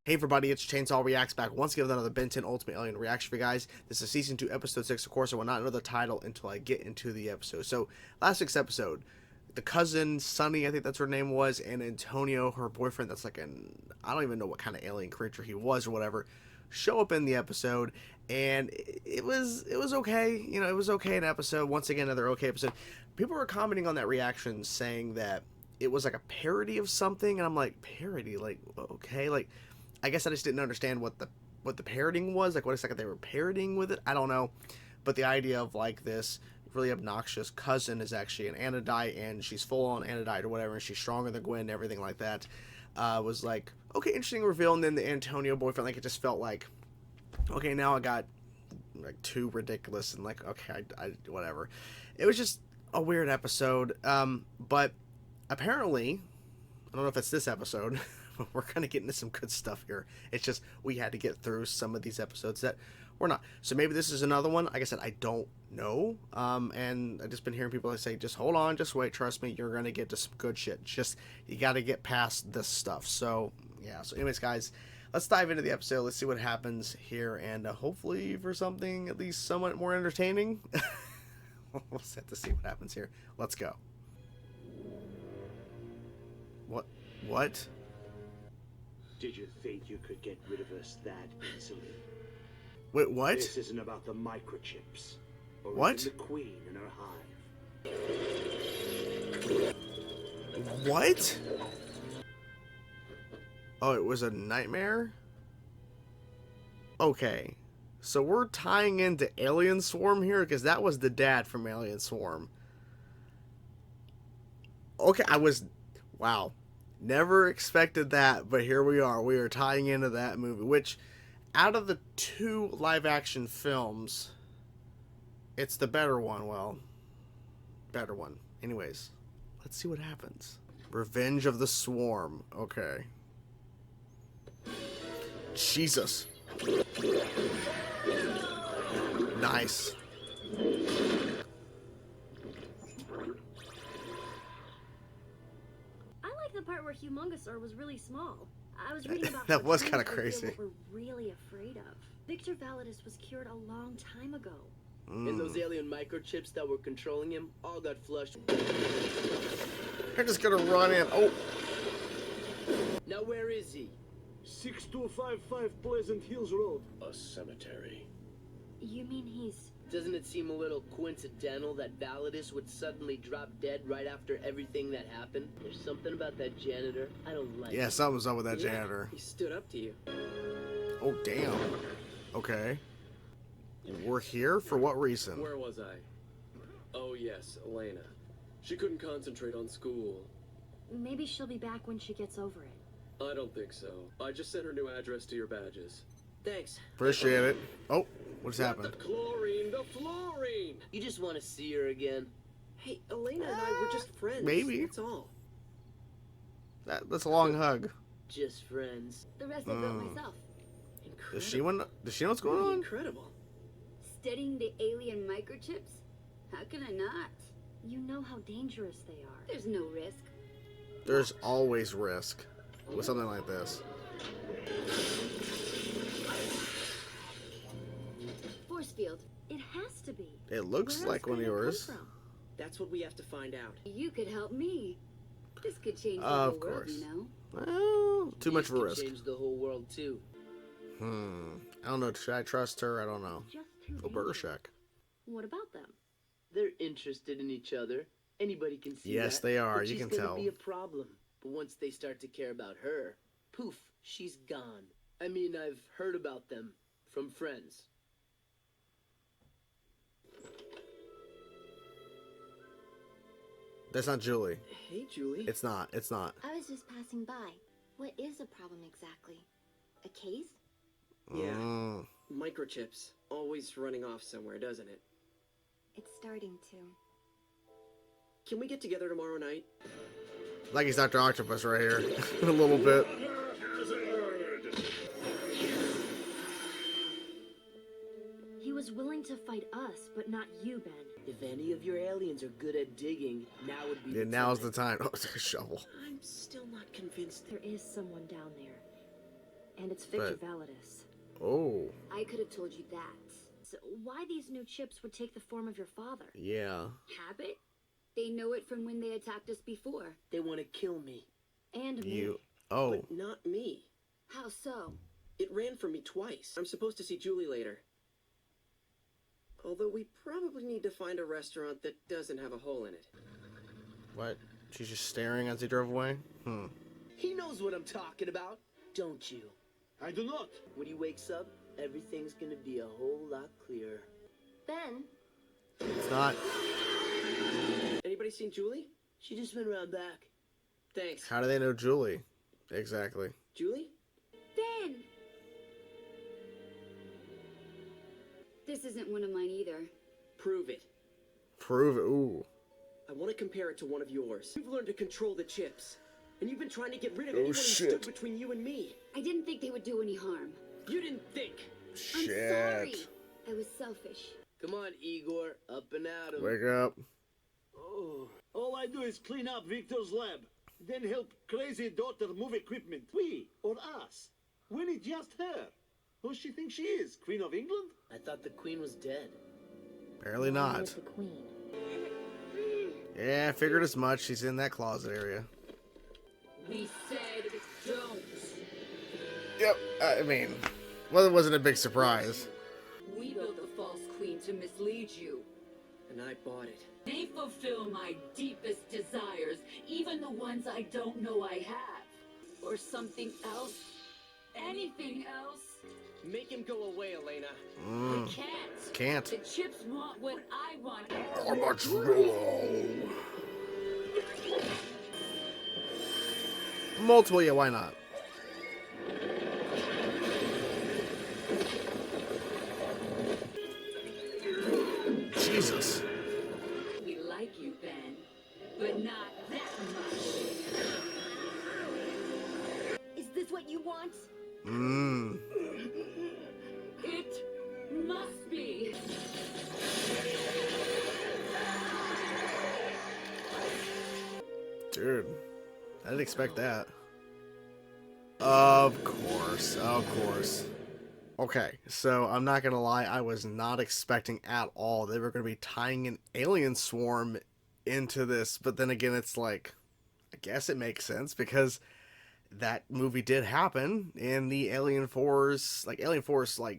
Hey everybody, it's Chainsaw Reacts back once again with another Ben 10 Ultimate Alien reaction for you guys. This is Season 2, Episode 6, of course. I will not know the title until I get into the episode. So, last week's episode, the cousin, Sunny, I think that's her name was, and Antonio, her boyfriend, that's like I don't even know what kind of alien creature he was or whatever, show up in the episode, and it was okay. You know, it was okay an episode. Once again, another okay episode. People were commenting on that reaction saying that it was like a parody of something, and I'm like, parody? Like, okay, like, I guess I just didn't understand what the parodying was, like what exactly they were parodying with it. I don't know, but the idea of like this really obnoxious cousin is actually an Anodite, and she's full on Anodite or whatever, and she's stronger than Gwen and everything like that. Was like, okay, interesting reveal. And then the Antonio boyfriend, like, it just felt like, okay, now I got like too ridiculous, and like, okay, I whatever. It was just a weird episode. But apparently, I don't know if it's this episode. We're kind of getting into some good stuff here. It's just we had to get through some of these episodes that we're not. So maybe this is another one. Like I said, I don't know. And I've just been hearing people say, just hold on, just wait, trust me, you're going to get to some good shit. Just, you got to get past this stuff. So, yeah. So anyways, guys, let's dive into the episode. Let's see what happens here. And hopefully for something at least somewhat more entertaining. We'll just have to see what happens here. Let's go. What? Did you think you could get rid of us that easily? Wait, what? This isn't about the microchips. Or What? even the queen in her hive. What? Oh, it was a nightmare? Okay. So we're tying into Alien Swarm here? Because that was the dad from Alien Swarm. Okay, wow. Never expected that, but here we are. We are tying into that movie, which, out of the two live-action films, it's the better one. Well, better one. Anyways, let's see what happens. Revenge of the Swarm. Okay. Jesus. Nice. The part where Humongousaur was really small. I was reading about that how was Chinese kind of were crazy. What we're really afraid of. Victor Validus was cured a long time ago. And those alien microchips that were controlling him all got flushed. They're just gonna run in. Oh. Now where is he? 6255 Pleasant Hills Road. A cemetery. You mean he's... Doesn't it seem a little coincidental that Validus would suddenly drop dead right after everything that happened? There's something about that janitor I don't like. Yeah, something's up with that janitor. He stood up to you. Oh, damn. Okay. We're here? For what reason? Where was I? Oh, yes, Elena. She couldn't concentrate on school. Maybe she'll be back when she gets over it. I don't think so. I just sent her new address to your badges. Thanks. Appreciate it. Oh, what's happened? The chlorine, the fluorine! You just want to see her again. Hey, Elena and I were just friends. Maybe. That's all. That's a long hug. Just friends. The rest I built myself. Incredible. Does she know what's going on? Incredible. Studying the alien microchips? How can I not? You know how dangerous they are. There's no risk. There's always risk with something like this. Force field. It has to be. It looks Where like else one of could it come yours. from? That's what we have to find out. You could help me. This could change the whole Of world, course. you know? Well, too much of a Could risk. change the whole world too. I don't know. Should I trust her? I don't know. Just too Oh, Burger dangerous. Shack. What about them? They're interested in each other. Anybody can see Yes, that. they are. But You she's can gonna tell. be a problem. But once they start to care about her, poof, she's gone. I mean, I've heard about them from friends. That's not Julie. Hey, Julie. It's not. It's not. I was just passing by. What is a problem exactly? A case? Yeah. Microchips. Always running off somewhere, doesn't it? It's starting to. Can we get together tomorrow night? Like he's Dr. Octopus right here. A little bit. He was willing to fight us, but not you, Ben. If any of your aliens are good at digging, now would be Yeah, the now's time. the time. Oh, it's a shovel. I'm still not convinced. There is someone down there. And it's Victor But- Validus. Oh, I could have told you that. So why these new chips would take the form of your father? yeah. Habit? They know it from when they attacked us before. They want to kill me. And me. You. Oh, But not me. How so? It ran from me twice. I'm supposed to see Julie later. Although we probably need to find a restaurant that doesn't have a hole in it. what? She's just staring as he drove away? He knows what I'm talking about, don't you? I do not. When he wakes up, everything's gonna be a whole lot clearer. Ben, It's not. Anybody seen Julie? She just went around back. Thanks. How do they know Julie? Exactly. Julie? Ben! This isn't one of mine either. Prove it. Prove it. Ooh. I want to compare it to one of yours. You've learned to control the chips. And you've been trying to get rid of Oh, anyone who shit. stood between you and me. I didn't think they would do any harm. You didn't think. I'm Shit. sorry. I was selfish. Come on, Igor, up and at 'em. Wake up. Oh, all I do is clean up Victor's lab, then help crazy daughter move equipment. We or us? When it's just her. Who she thinks she is? Queen of England? I thought the queen was dead. Apparently not. the queen. Yeah, I figured as much. She's in that closet area. We said don't. Yep. I mean, well, it wasn't a big surprise. We built the false queen to mislead you. And I bought it. They fulfill my deepest desires, even the ones I don't know I have. Or something else. Anything else. Make him go away, Elena. I can't. Can't. The chips want what I want. How much roll? Multiple, yeah, why not? Jesus. We like you, Ben, but not that much. Is this what you want? Mmm. It must be. Dude, I didn't expect that. Of course, of course. Okay, so I'm not gonna lie, I was not expecting at all they were gonna be tying an alien swarm into this, but then again, it's like, I guess it makes sense because that movie did happen in the Alien Force, like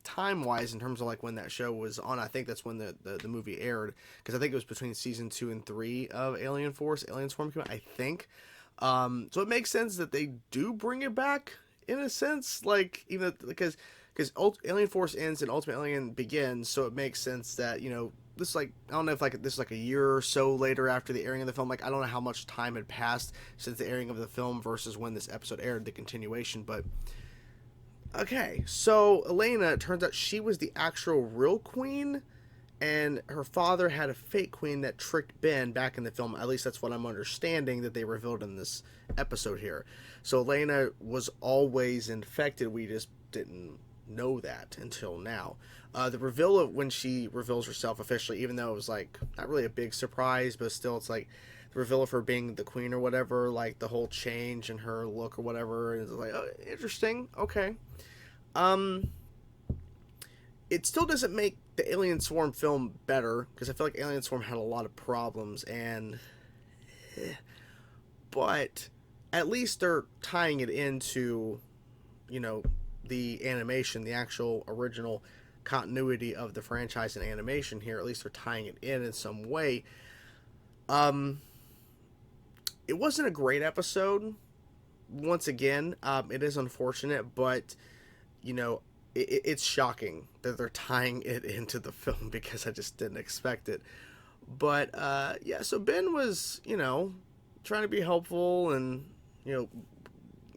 time-wise in terms of like when that show was on. I think that's when the movie aired, because I think it was between season 2 and 3 of Alien Force, Alien Swarm came out, I think. So it makes sense that they do bring it back in a sense, like even because Alien Force ends and Ultimate Alien begins, so it makes sense that, you know, this, like, I don't know if like this is like a year or so later after the airing of the film. Like, I don't know how much time had passed since the airing of the film versus when this episode aired, the continuation. But okay, so Elena, it turns out she was the actual real queen, and her father had a fake queen that tricked Ben back in the film. At least that's what I'm understanding that they revealed in this episode here. So Elena was always infected. We just didn't know that until now. The reveal of when she reveals herself officially, even though it was like not really a big surprise, but still it's like the reveal of her being the queen or whatever, like the whole change in her look or whatever, and it's like, oh, interesting, okay. It still doesn't make the Alien Swarm film better, because I feel like Alien Swarm had a lot of problems, and but at least they're tying it into, you know, the animation, the actual original continuity of the franchise and animation here. At least they're tying it in some way. It wasn't a great episode. Once again, it is unfortunate, but, you know, it's shocking that they're tying it into the film because I just didn't expect it. But, yeah, so Ben was, you know, trying to be helpful and, you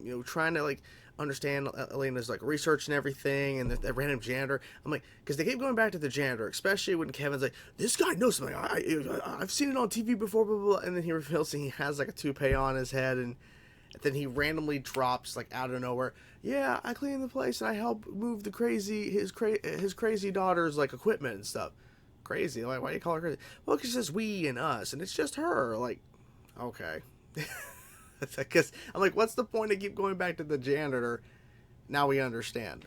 know, trying to, like, understand Elena's like research and everything, and the random janitor. I'm like, because they keep going back to the janitor, especially when Kevin's like, this guy knows something. I've seen it on TV before, blah, blah, blah. And then he reveals he has like a toupee on his head, and then he randomly drops like out of nowhere, yeah, I clean the place and I help move his crazy daughter's like equipment and stuff. Crazy? Like, why do you call her crazy? Well, because it says we and us, and it's just her. Like, okay. Because I'm like, what's the point of keep going back to the janitor? now we understand.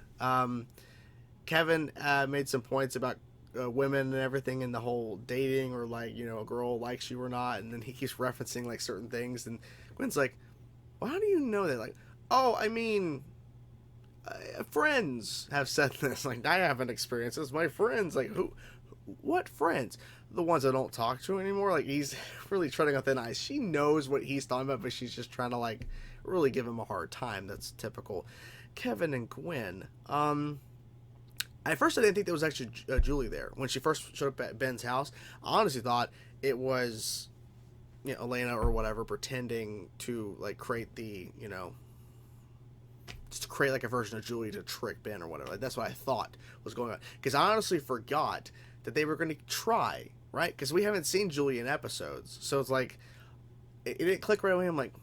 Kevin made some points about women and everything, and the whole dating, or like, you know, a girl likes you or not, and then he keeps referencing like certain things, and Gwen's like, well, how do you know that? Like, oh, I mean, friends have said this. Like, I haven't experienced this. My friends, like, who, what friends? The ones I don't talk to anymore. Like, he's really treading on thin ice. She knows what he's talking about, but she's just trying to like really give him a hard time. That's typical Kevin and Gwen. At first I didn't think there was actually Julie there. When she first showed up at Ben's house, I honestly thought it was, you know, Elena or whatever, pretending to like create the, you know, just to create like a version of Julie to trick Ben or whatever. Like, that's what I thought was going on, because I honestly forgot that they were going to try, right? Because we haven't seen Julie in episodes, so it's like it didn't click right away. I'm like,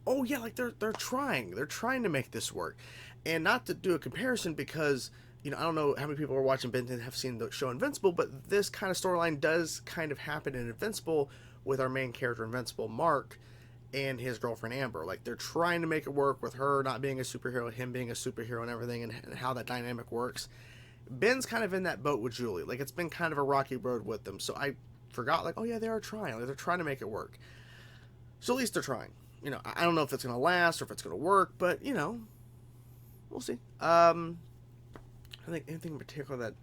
oh yeah, like they're trying to make this work. And not to do a comparison, because, you know, I don't know how many people are watching Ben 10 have seen the show Invincible, but this kind of storyline does kind of happen in Invincible with our main character, Invincible Mark, and his girlfriend Amber. Like, they're trying to make it work with her not being a superhero, him being a superhero, and everything, and how that dynamic works. Ben's kind of in that boat with Julie. Like, it's been kind of a rocky road with them. So I forgot, like, oh yeah, they are trying. Like, they're trying to make it work. So at least they're trying. You know, I don't know if it's going to last or if it's going to work, but, you know, we'll see. I think anything in particular that...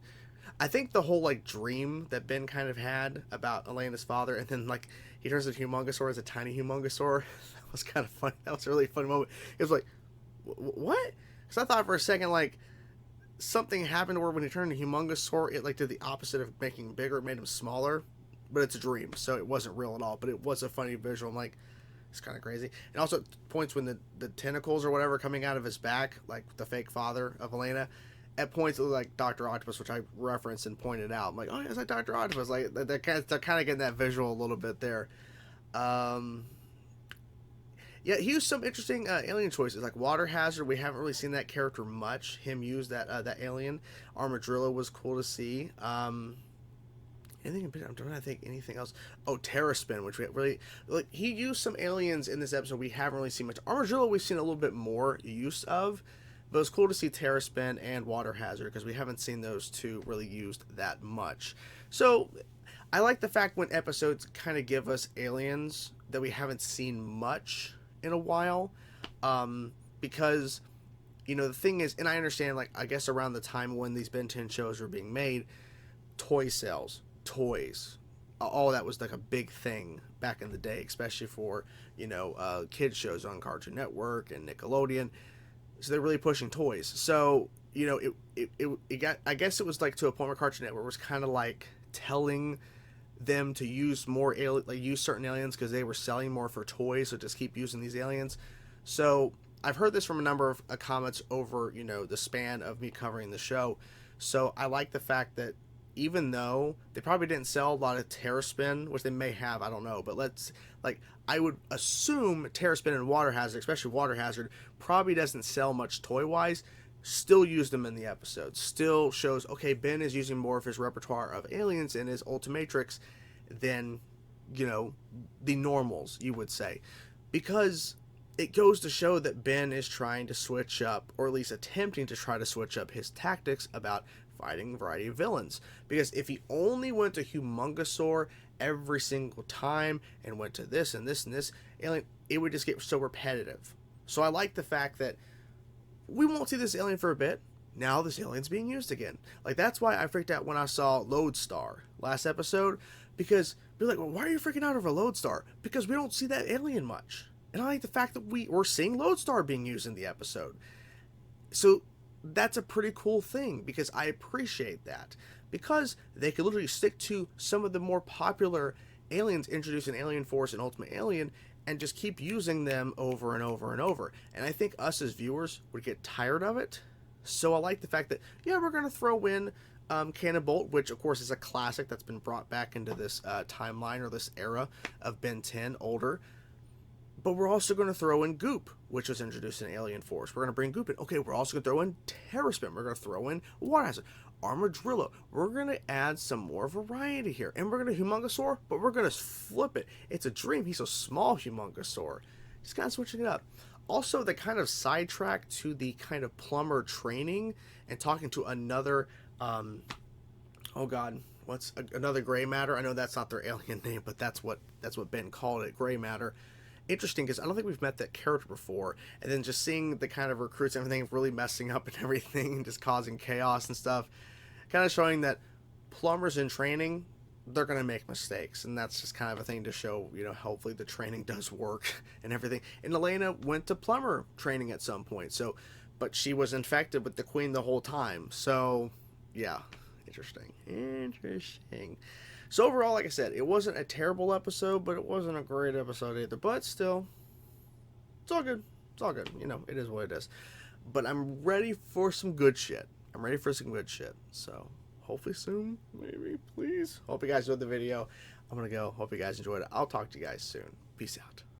I think the whole, like, dream that Ben kind of had about Elena's father, and then, like, he turns into Humongosaur as a tiny Humongosaur. That was kind of funny. That was a really funny moment. It was like, what? Because I thought for a second, like, something happened where when he turned into Humongosaur, it, like, did the opposite of making him bigger. It made him smaller. But it's a dream, so it wasn't real at all. But it was a funny visual. I'm like, it's kind of crazy. And also at points when the tentacles or whatever coming out of his back, like the fake father of Elena, at points it looked like Dr. Octopus, which I referenced and pointed out. I'm like, oh, it's like Dr. Octopus. Like, they're kind of getting that visual a little bit there. Yeah, he used some interesting alien choices, like Water Hazard. We haven't really seen that character much. Him use that alien. Armadillo was cool to see. I'm trying to think anything else. Oh, Terraspin, which we really, like, he used some aliens in this episode we haven't really seen much. Armadillo we've seen a little bit more use of, but it's cool to see Terraspin and Water Hazard, because we haven't seen those two really used that much. So I like the fact when episodes kind of give us aliens that we haven't seen much in a while, because, you know, the thing is, and I understand, like, I guess around the time when these Ben 10 shows were being made, toy sales, toys, all that was like a big thing back in the day, especially for, you know, kids shows on Cartoon Network and Nickelodeon. So they're really pushing toys. So, you know, it got, I guess it was like to a point where Cartoon Network was kind of like telling them to use more use certain aliens because they were selling more for toys, so just keep using these aliens. So I've heard this from a number of comments over, you know, the span of me covering the show. So I like the fact that even though they probably didn't sell a lot of Terraspin, which they may have, I don't know, but I would assume Terraspin and Water Hazard, especially Water Hazard, probably doesn't sell much toy-wise, still use them in the episode. Still shows, okay, Ben is using more of his repertoire of aliens in his Ultimatrix than, you know, the normals, you would say. Because it goes to show that Ben is trying to switch up, or at least attempting to try to switch up his tactics about fighting a variety of villains. Because if he only went to Humongosaur every single time and went to this and this and this alien, it would just get so repetitive. So I like the fact that we won't see this alien for a bit. Now this alien's being used again. Like, that's why I freaked out when I saw Lodestar last episode, because they're like, well, why are you freaking out over Lodestar? Because we don't see that alien much. And I like the fact that we're seeing Lodestar being used in the episode. So that's a pretty cool thing, because I appreciate that, because they could literally stick to some of the more popular aliens introduced in Alien Force and Ultimate Alien and just keep using them over and over and over. And I think us as viewers would get tired of it. So I like the fact that, yeah, we're going to throw in Cannonbolt, which of course is a classic that's been brought back into this timeline, or this era of Ben 10 older. But we're also going to throw in Goop, which was introduced in Alien Force. We're going to bring Goop in. Okay, we're also going to throw in Terraspin. We're going to throw in Water Hazard, Armadillo. We're going to add some more variety here. And we're going to Humongosaur, but we're going to flip it. It's a dream. He's a small Humongosaur. Just kind of switching it up. Also, they kind of sidetrack to the kind of plumber training and talking to another, oh God, what's another gray matter? I know that's not their alien name, but that's what Ben called it, gray matter. Interesting, because I don't think we've met that character before, and then just seeing the kind of recruits and everything really messing up and everything and just causing chaos and stuff, kind of showing that plumbers in training, they're going to make mistakes, and that's just kind of a thing to show, you know, hopefully the training does work and everything. And Elena went to plumber training at some point, so, but she was infected with the queen the whole time, so yeah, interesting. So overall, like I said, it wasn't a terrible episode, but it wasn't a great episode either, but still, it's all good. It's all good, you know, it is what it is. But I'm ready for some good shit. So hopefully soon, maybe, please. Hope you guys enjoyed the video. I'm gonna go. Hope you guys enjoyed it. I'll talk to you guys soon. Peace out.